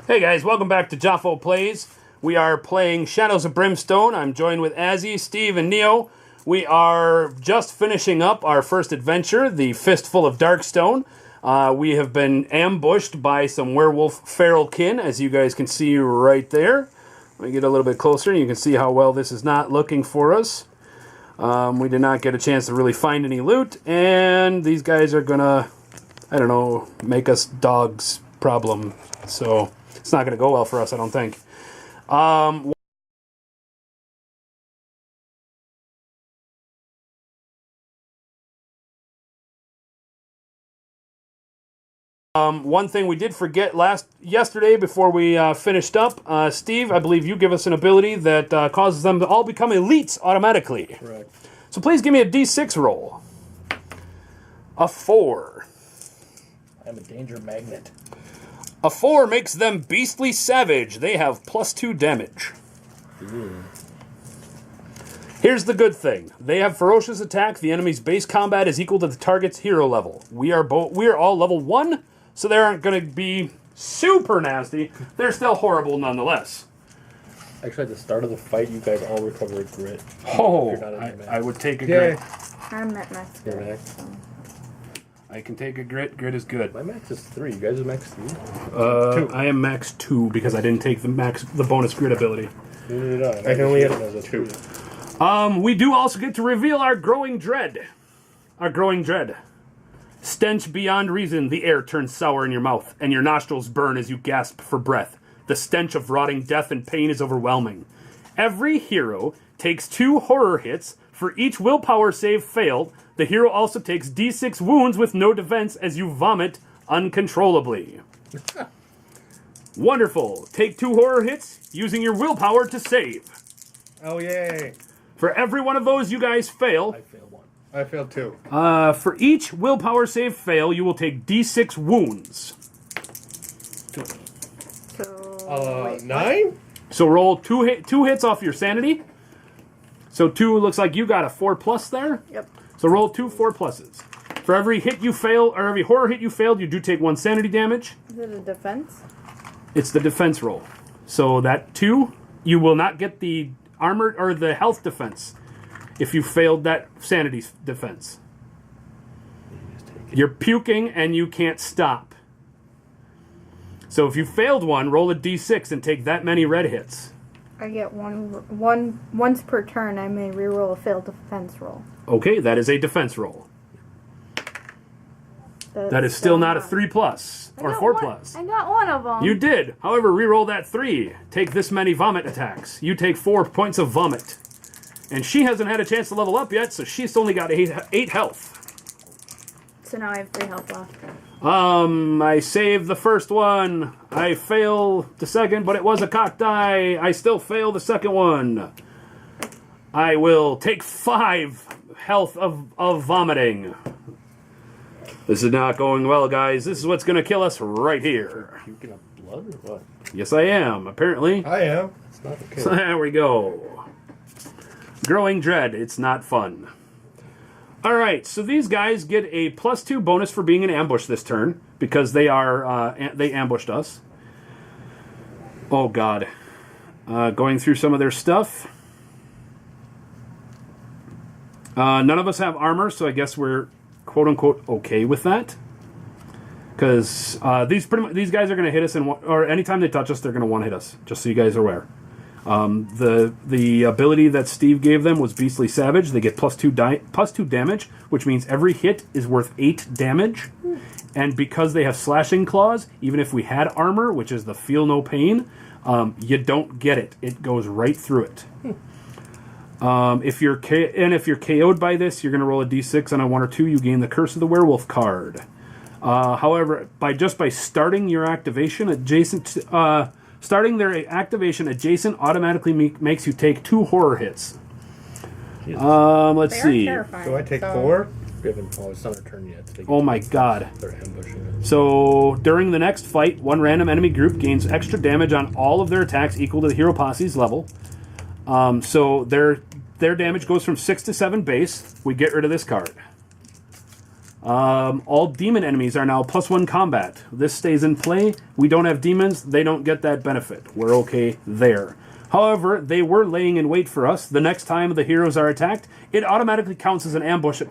Hey guys, welcome back to Jafo Plays. We are playing Shadows of Brimstone. I'm joined with Azzy, Steve, and Neo. We are just finishing up our first adventure, the Fistful of Darkstone. We have been ambushed by some werewolf feral kin, as you guys can see right there. Let me get a little bit closer, and you can see how well this is not looking for us. We did not get a chance to really find any loot, and these guys are gonna, I don't know, make us dogs problem. So it's not gonna go well for us, I don't think. One thing we did forget yesterday before we finished up, Steve, I believe you give us an ability that causes them to all become elites automatically. Correct. So please give me a D6 roll. A 4. I'm a danger magnet. A 4 makes them beastly savage. They have +2 damage. Ooh. Here's the good thing. They have ferocious attack. The enemy's base combat is equal to the target's hero level. We are all level 1, so they aren't going to be super nasty. They're still horrible nonetheless. Actually, at the start of the fight, you guys all recover a grit. Oh, I would take a grit. I'm at max Your grit, max? so. I can take a grit. Grit is good. My max is 3. You guys are max 3? 2. I am max 2 because I didn't take the bonus grit ability. Neither did I. I can only get have it as a 2. We do also get to reveal our growing dread. Our growing dread. Stench beyond reason, the air turns sour in your mouth, and your nostrils burn as you gasp for breath. The stench of rotting death and pain is overwhelming. Every hero takes 2 horror hits. For each willpower save failed, the hero also takes D6 wounds with no defense as you vomit uncontrollably. Wonderful. Take 2 horror hits using your willpower to save. Oh, yay. For every one of those you guys fail, I failed 1. I failed 2. for each willpower save fail, you will take D6 wounds. So, wait, 9? So roll two hits off your sanity. So 2 looks like you got a 4+ there. Yep. So roll 2 4+. For every hit you fail, or every horror hit you failed, you do take 1 sanity damage. Is it a defense? It's the defense roll. So that 2, you will not get the armor or the health defense if you failed that sanity defense. You're puking and you can't stop. So if you failed one, roll a d6 and take that many red hits. I get once per turn. I may reroll a failed defense roll. Okay, that is a defense roll. That is still not a 3+ or 4+. I got one of them. You did. However, reroll that 3. Take this many vomit attacks. You take 4 points of vomit. And she hasn't had a chance to level up yet, so she's only got 8 health. So now I have 3 health left. I saved the first one. I fail the second, but it was a cocked die. I still fail the second one. I will take 5 health of vomiting. This is not going well, guys. This is what's going to kill us right here. Puking up blood or what? Yes, I am, apparently. I am. It's not okay. So there we go. Growing dread. It's not fun. All right, so these guys get a +2 bonus for being in ambush this turn because they ambushed us. Oh God, going through some of their stuff. None of us have armor, so I guess we're quote unquote okay with that. Because these guys are going to hit us, or anytime they touch us, they're going to one hit us. Just so you guys are aware. The ability that Steve gave them was Beastly Savage. They get +2 damage, which means every hit is worth 8 damage. And because they have slashing claws, even if we had armor, which is the feel no pain, you don't get it. It goes right through it. If you're KO'd by this, you're going to roll a d6 on a 1 or 2. You gain the Curse of the Werewolf card. However, by starting your activation starting their activation adjacent automatically makes you take 2 horror hits. Let's see. Do I take 4? We haven't, it's not our turn yet. So Oh my God. they're ambushing us. So during the next fight, one random enemy group gains extra damage on all of their attacks equal to the hero posse's level. So their damage goes from 6 to 7 base. We get rid of this card. All demon enemies are now +1 combat. This stays in play. We don't have demons. They don't get that benefit. We're okay there. However, they were laying in wait for us. The next time the heroes are attacked, it automatically counts as an ambush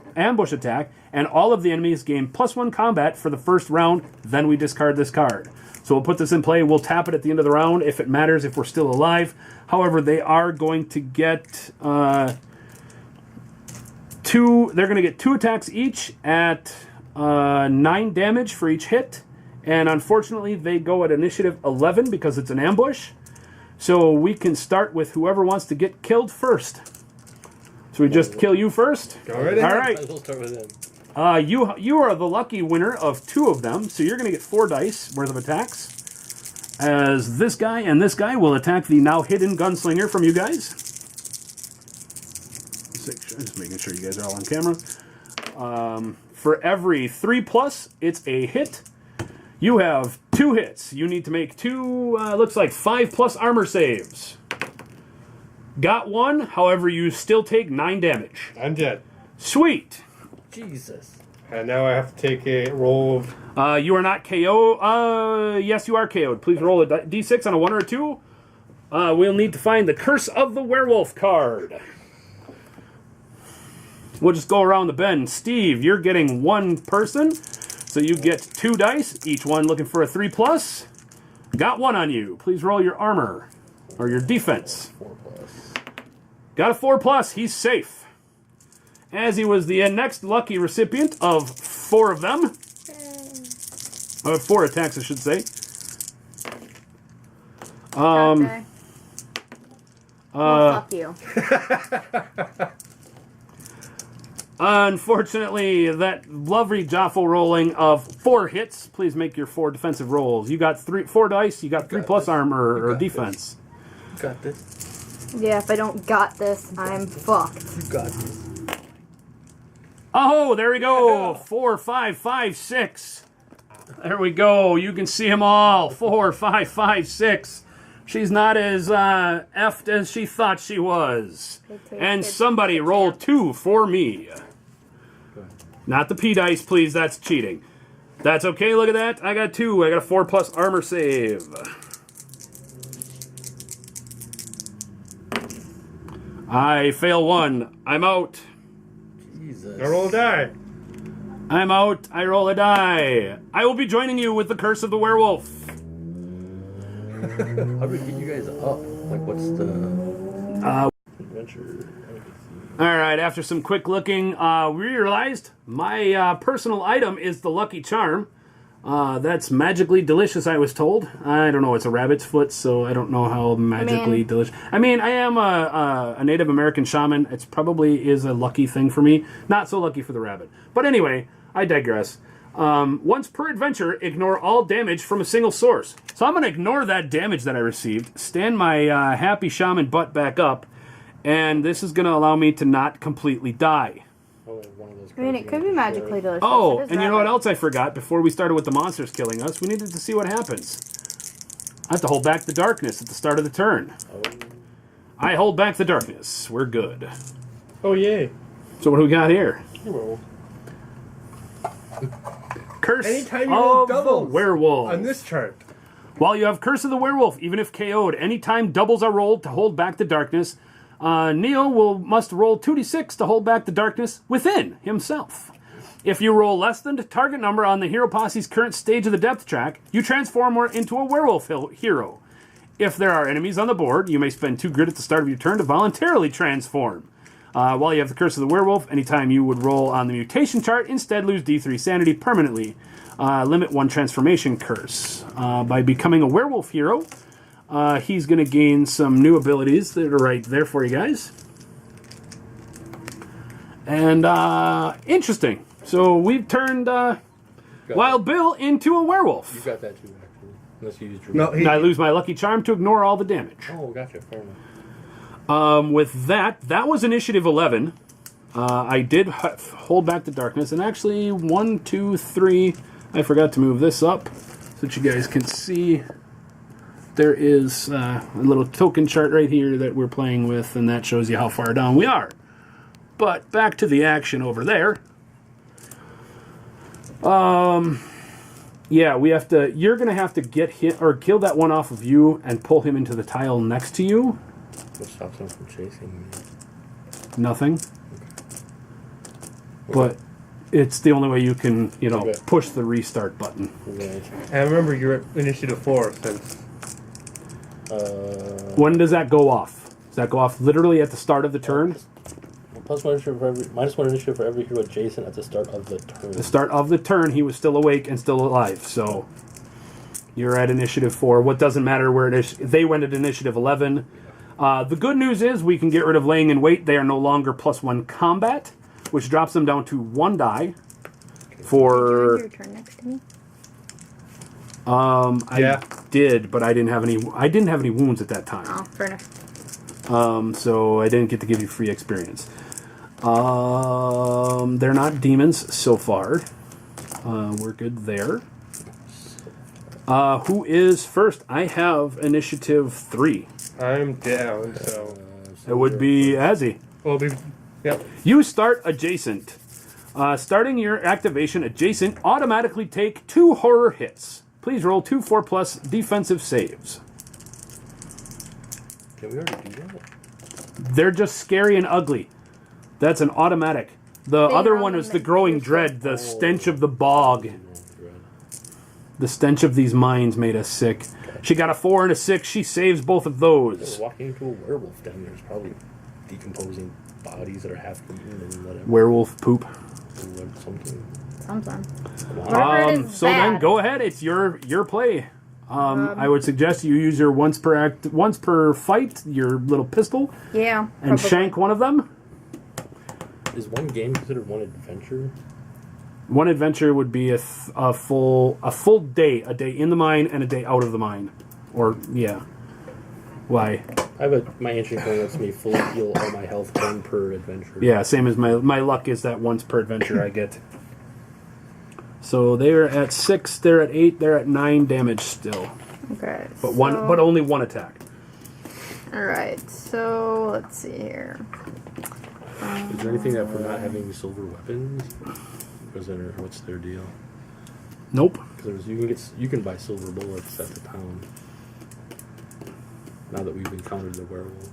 attack, and all of the enemies gain +1 combat for the first round. Then we discard this card. So we'll put this in play. We'll tap it at the end of the round if it matters, if we're still alive. However, they are going to get two. They're going to get 2 attacks each at 9 damage for each hit. And unfortunately, they go at initiative 11 because it's an ambush. So we can start with whoever wants to get killed first. So we just kill you first? Go right ahead. All right. We'll start with him. You are the lucky winner of 2 of them, so you're going to get 4 dice worth of attacks. As this guy and this guy will attack the now hidden gunslinger from you guys. Just making sure you guys are all on camera. For every 3+, it's a hit. You have 2 hits. You need to make 2, looks like 5+ armor saves. Got 1, however, you still take 9 damage. I'm dead. Sweet. Jesus. And now I have to take a roll of... You are not KO. Yes, you are KO'd. Please roll a d6 on a 1 or a 2. We'll need to find the Curse of the Werewolf card. We'll just go around the bend. Steve, you're getting 1 person. So you get 2 dice, each one looking for a 3+. Got 1 on you. Please roll your armor. Or your defense. 4+. Got a 4+. He's safe. As he was the next lucky recipient of 4 of them. 4 attacks, I should say. Okay. Well, fuck you. Unfortunately, that lovely Jafo rolling of 4 hits. Please make your 4 defensive rolls. You got 4 dice. You got 3+ armor or defense. You got this. Yeah, if I don't got this, I'm fucked. You got this. Oh, there we go. 4, 5, 5, 6. There we go. You can see them all. 4, 5, 5, 6. She's not as effed as she thought she was. And somebody rolled 2 for me. Not the P dice, please. That's cheating. That's okay. Look at that. I got 2. I got a 4+ armor save. I fail 1. I'm out. Jesus. I roll a die. I'm out. I roll a die. I will be joining you with the Curse of the Werewolf. How do we get you guys up? Like, what's the adventure? All right, after some quick looking, we realized my personal item is the Lucky Charm. That's magically delicious, I was told. I don't know, it's a rabbit's foot, so I don't know how magically delicious. I mean, I am a Native American shaman. It's probably is a lucky thing for me. Not so lucky for the rabbit. But anyway, I digress. Once per adventure, ignore all damage from a single source. So I'm going to ignore that damage that I received, stand my happy shaman butt back up, and this is going to allow me to not completely die. I mean, it could be magically delicious. Oh, and you know what else I forgot? Before we started with the monsters killing us, we needed to see what happens. I have to hold back the darkness at the start of the turn. I hold back the darkness. We're good. Oh, yay. So what do we got here? Roll. Curse Anytime you roll of the doubles Werewolf. on this chart. While you have Curse of the Werewolf, even if KO'd, anytime doubles are rolled to hold back the darkness, Neo must roll 2d6 to hold back the darkness within himself. If you roll less than the target number on the hero posse's current stage of the depth track, you transform into a werewolf hero. If there are enemies on the board, you may spend 2 grit at the start of your turn to voluntarily transform. While you have the Curse of the Werewolf, anytime you would roll on the mutation chart, instead lose D3 sanity permanently. Limit 1 transformation curse. By becoming a werewolf hero, he's going to gain some new abilities that are right there for you guys. And, interesting. So we've turned Wild Bill into a werewolf. You got that too, actually. Unless you used your... No, And I lose my lucky charm to ignore all the damage. Oh, gotcha. Fair enough. With that was initiative 11. I did hold back the darkness. And actually, 1, 2, 3... I forgot to move this up so that you guys can see. There is a little token chart right here that we're playing with, and that shows you how far down we are. But back to the action over there. Yeah, we have to. You're gonna have to get hit or kill that one off of you and pull him into the tile next to you. What stops him from chasing me? Nothing. But it's the only way you can, Okay. push the restart button. Right. I remember you're at initiative 4 since. When does that go off? Does that go off literally at the start of the turn? Plus one initiative for every minus one initiative for every hero adjacent at the start of the turn. The start of the turn, he was still awake and still alive. So you're at initiative 4. What doesn't matter where they went at initiative 11. The good news is we can get rid of laying in wait. They are no longer +1 combat, which drops them down to 1 die. For Your turn next to me. I did, but I didn't have any. I didn't have any wounds at that time. Oh, fair enough. So I didn't get to give you free experience. They're not demons so far. We're good there. Who is first? I have initiative 3. I'm down, so. It would be Azzy. Well, yep. You start adjacent. Starting your activation adjacent, automatically take 2 horror hits. Please roll 2 4+ defensive saves. Can we already do that? They're just scary and ugly. That's an automatic. The They other are one is the automatic. growing dread, the stench of the bog. The stench of these mines made us sick. She got a 4 and a 6. She saves both of those. Walking into a werewolf down there is probably decomposing bodies that are half eaten and whatever. Werewolf poop. Something. Something. So then go ahead. It's your play. I would suggest you use your once per fight, your little pistol, Yeah. and probably. shank one of them. Is one game considered one adventure? One adventure would be a full day, a day in the mine and a day out of the mine, or yeah. Why? I have my ancient coin lets me fully heal all my health 1 per adventure. Yeah, same as my luck is that once per adventure I get. So they're at 6, they're at 8, they're at 9 damage still, Okay. but only 1 attack. All right. So let's see here. Is there anything that for not having silver weapons? What's their deal? Nope. Because you can buy silver bullets at the pound. Now that we've encountered the werewolves.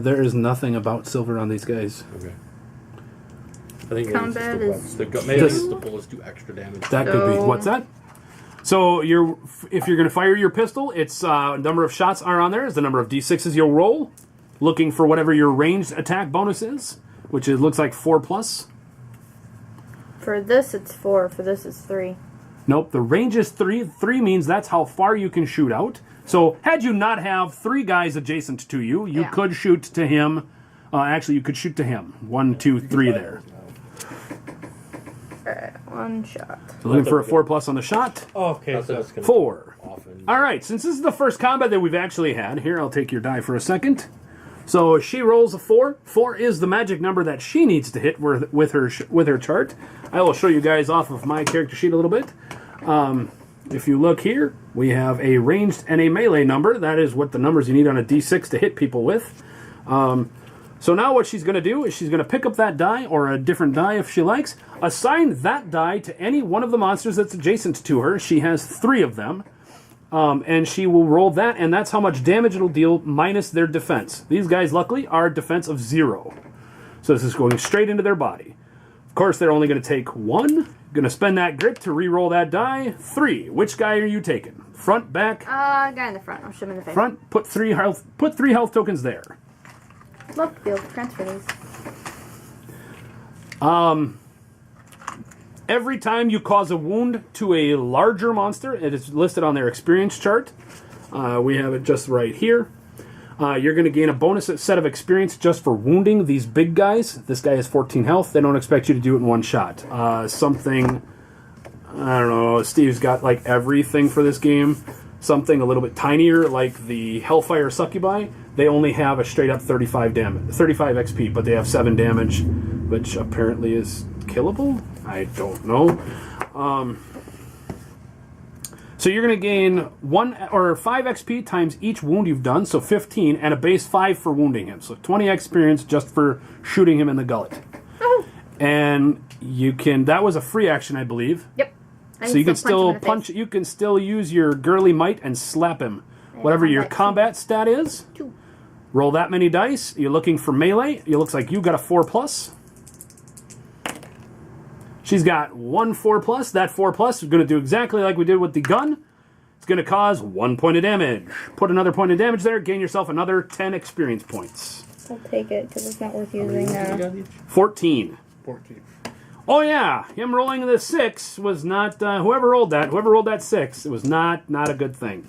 There is nothing about silver on these guys. Okay. I think Combat maybe is it's the bullets do extra damage. That could be. So- What's that? So if you're going to fire your pistol, it's number of shots are on there. Is the number of d6s you'll roll, looking for whatever your ranged attack bonus is, which looks like 4+. For this, it's 4. For this, it's 3. Nope, the range is 3. 3 means that's how far you can shoot out. So had you not have 3 guys adjacent to you, you Yeah. could shoot to him. Actually, you could shoot to him. 1, 2, 3 there. All right. 1 shot. So looking for a 4+ on the shot. Oh, okay. That's So, gonna 4. often. All right, since this is the first combat that we've actually had, here, I'll take your die for a second. So she rolls a 4. 4 is the magic number that she needs to hit with her chart. I will show you guys off of my character sheet a little bit. If you look here, we have a ranged and a melee number. That is what the numbers you need on a d6 to hit people with. So now what she's going to do is she's going to pick up that die, or a different die if she likes, assign that die to any one of the monsters that's adjacent to her. She has 3 of them. And she will roll that, and that's how much damage it'll deal minus their defense. These guys, luckily, are defense of 0. So this is going straight into their body. Of course, they're only going to take 1. Going to spend that grit to re-roll that die. 3. Which guy are you taking? Front, back? Guy in the front. I'll shoot him in the face. Front. Put 3 health. Put 3 health tokens there. Love to be able to transfer these. Every time you cause a wound to a larger monster, it is listed on their experience chart. We have it just right here. You're going to gain a bonus set of experience just for wounding these big guys. This guy has 14 health. They don't expect you to do it in one shot. Something, I don't know, Steve's got like everything for this game. Something a little bit tinier, like the Hellfire Succubi. They only have a straight up 35 XP, but they have 7 damage, which apparently is killable? I don't know. So you're going to gain 1 or 5 XP times each wound you've done, so 15, and a base 5 for wounding him. So 20 experience just for shooting him in the gullet. And You can. That was a free action, I believe. Yep. I So you can him still in the face. punch. You can still use your girly might and slap him. Whatever your combat stat is. 2. Roll that many dice. You're looking for melee. It looks like you got a 4+. She's got 1 4+. That 4+ is going to do exactly like we did with the gun. It's going to cause 1 point of damage. Put another point of damage there. Gain yourself another 10 experience points. I'll take it because it's not worth How many using wounds you now. got each? 14. 14. Oh yeah, him rolling the 6 was not. Whoever rolled that 6, it was not a good thing.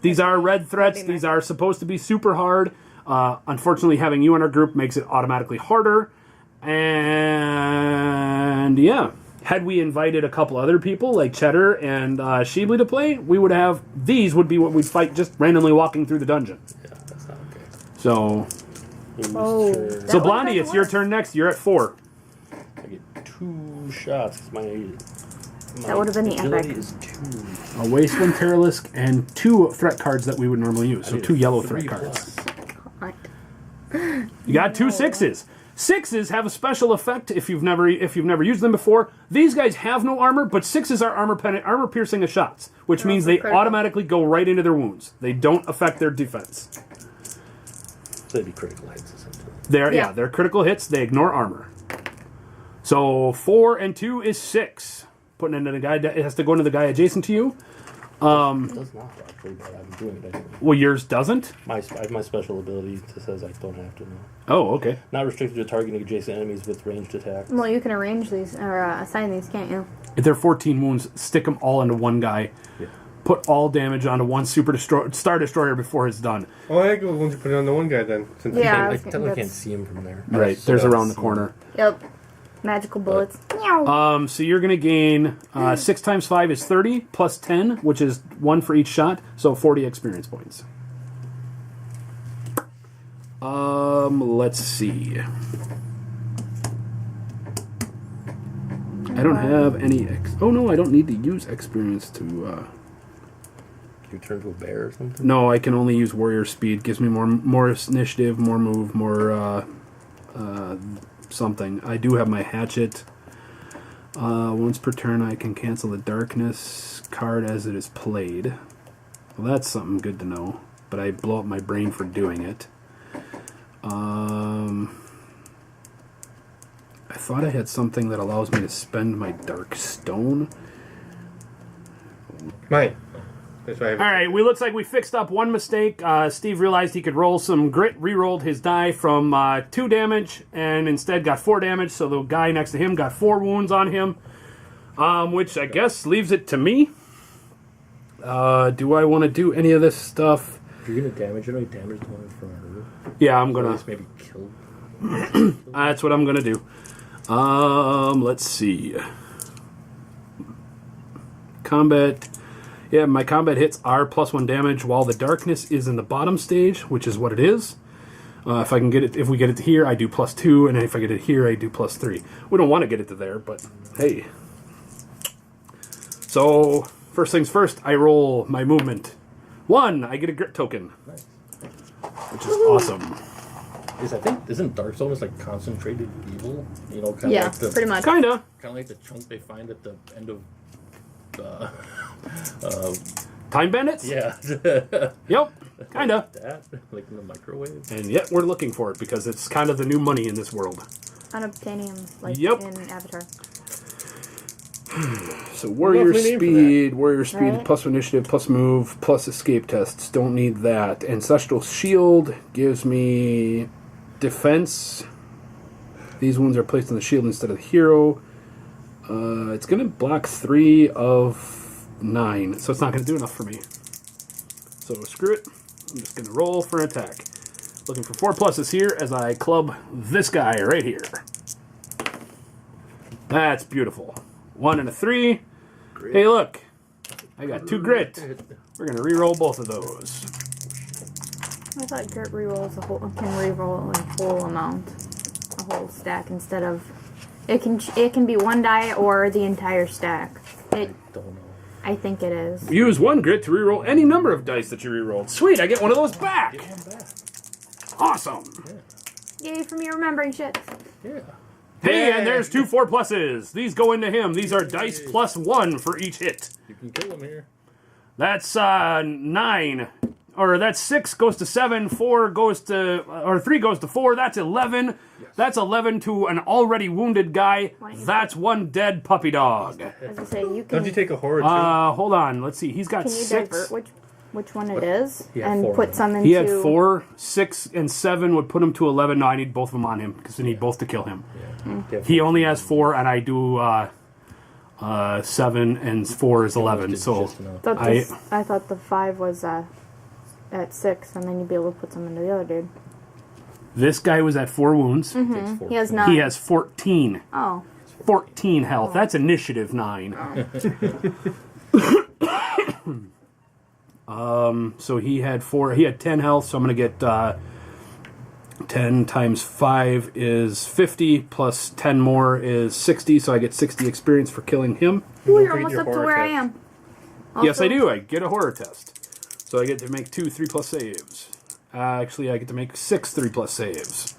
These are red threats. These are supposed to be super hard. Unfortunately, having you in our group makes it automatically harder. And yeah, had we invited a couple other people like Cheddar and Sheebly to play, we would have. These would be what we'd fight just randomly walking through the dungeon. Yeah, that's not okay. So, Oh. Sure. so That Blondie, would've it's been your worse. turn next. You're at 4. I get 2 shots. 'Cause my That would've been the ability epic. is 2. A Wasteland Terralisk and 2 threat cards that we would normally use. So 2 yellow threat 3 cards. plus. You got 2 6s. 6s have a special effect if you've never used them before. These guys have no armor, but 6s are armor piercing shots, which means they critical. automatically go right into their wounds. They don't affect their defense. So they'd be critical hits essentially. They're critical hits. They ignore armor. So 4 and 2 is 6. Putting into the guy, it has to go into the guy adjacent to you. It does not actually, but I'm doing it anyway. Well, yours doesn't. I have my special ability that says I don't have to know. Oh, okay. Not restricted to targeting adjacent enemies with ranged attacks. Well, you can arrange these or assign these, can't you? If they're 14 wounds, stick them all into one guy. Yeah. Put all damage onto one Star Destroyer before it's done. Oh, I go once you put it on the one guy then. Since Yeah. I was technically that's- can't see him from there. Right, So there's that's- around the corner. Yep. Magical bullets. Meow. So you're going to gain 6 times 5 is 30 plus 10, which is 1 for each shot, so 40 experience points. Let's see. I don't have any oh no, I don't need to use experience to Can you turn to a bear or something? no, I can only use warrior speed. Gives me more initiative, more move, more something. I do have my hatchet. Once per turn, I can cancel the darkness card as it is played. Well, that's something good to know. But I blow up my brain for doing it. I thought I had something that allows me to spend my dark stone. Mine. That's why I have All right, looks like we fixed up one mistake. Steve realized he could roll some grit, re-rolled his die from 2 damage, and instead got 4 damage, so the guy next to him got 4 wounds on him, which I guess leaves it to me. Do I want to do any of this stuff? If you're gonna damage it, damage the one from her. Yeah, I'm At going least to. maybe kill. That's what I'm going to do. Let's see. Combat. Yeah, my combat hits are +1 damage, while the darkness is in the bottom stage, which is what it is. If we get it to here, I do +2, and if I get it here, I do +3. We don't want to get it to there, but hey. So first things first, I roll my movement. 1, I get a grit token, Nice. which is awesome. Isn't Dark Zone like concentrated evil? You know, kind Yeah, of like the pretty much. Kinda. kind of like the chunk they find at the end of. Time bandits. Yeah. Yep. Kinda. That like in the microwave. And yet we're looking for it because it's kind of the new money in this world. Unobtainium, like Yep. in Avatar. So warrior Lovely name for speed, Right. plus initiative, plus move, plus escape tests. Don't need that. Ancestral shield gives me defense. These wounds are placed on the shield instead of the hero. It's going to block 3 of 9, so it's not going to do enough for me. So screw it. I'm just going to roll for an attack. Looking for 4 pluses here as I club this guy right here. That's beautiful. 1 and a 3. Grit. Hey, look. I got 2 grit. We're going to re-roll both of those. I thought grit rerolls can reroll a whole amount, a whole stack instead of. It can be 1 die or the entire stack. Don't know. I think it is. Use 1 grit to re-roll any number of dice that you re-rolled. Sweet, I get one of those back. Get one back. Awesome. Yay for me remembering shit. Yeah. Hey, Yeah. and there's 2 4+s. These go into him. These are dice +1 for each hit. You can kill him here. That's 9. Or that's 6 goes to 7, 4 goes to, or 3 goes to 4. That's 11. That's 11 to an already wounded guy. That's 1 dead puppy dog. As I say, you Don't can. you take a horror too? Hold on. Let's see. He's got Can you 6. divert which one it is He had and 4. put some into? He had 4, 6, and 7 would put him to 11. No, I need both of them on him because I need both to kill him. Yeah. He only has 4, and I do 7 and 4 is 11. So I thought the 5 was at 6, and then you'd be able to put some into the other dude. this guy was at 4 wounds. He has 9. He has 14. Oh. 14 health. That's initiative 9. So he had 4. He had 10 health. So I'm gonna get 10 times 5 is 50 plus 10 more is 60. So I get 60 experience for killing him. Ooh, you're Don't almost read up your to horror where I test. am. Yes, I Also- do. I get a horror test. So I get to make 2 3+ saves. Actually, I get to make 6 3+ saves.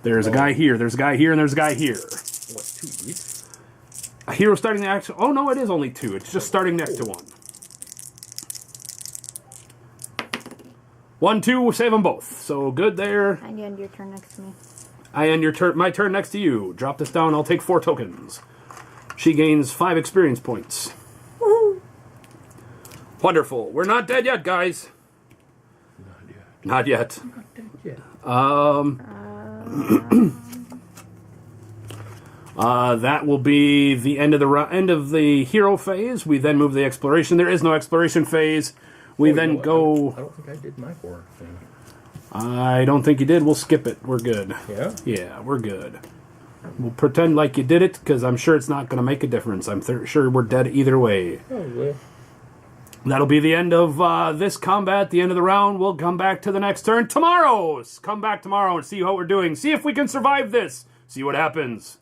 There's a guy here. There's a guy here, and there's a guy here. What, 2 each? A hero starting the action. Oh no, it is only 2. It's just starting next to 1. 1, 2, save them both. So good there. And you end your turn next to me. I end my turn next to you. Drop this down. I'll take 4 tokens. She gains 5 experience points. Woohoo! Wonderful. We're not dead yet, guys. Not yet. Yeah. That will be the end of the end of the hero phase. We then move the exploration. There is no exploration phase. We then I go. don't think I did my horror thing. I don't think you did. We'll skip it. We're good. Yeah? Yeah, we're good. We'll pretend like you did it because I'm sure it's not going to make a difference. I'm sure we're dead either way. Probably. That'll be the end of this combat, the end of the round. We'll come back to the next turn tomorrow. Come back tomorrow and see what we're doing. See if we can survive this. See what happens.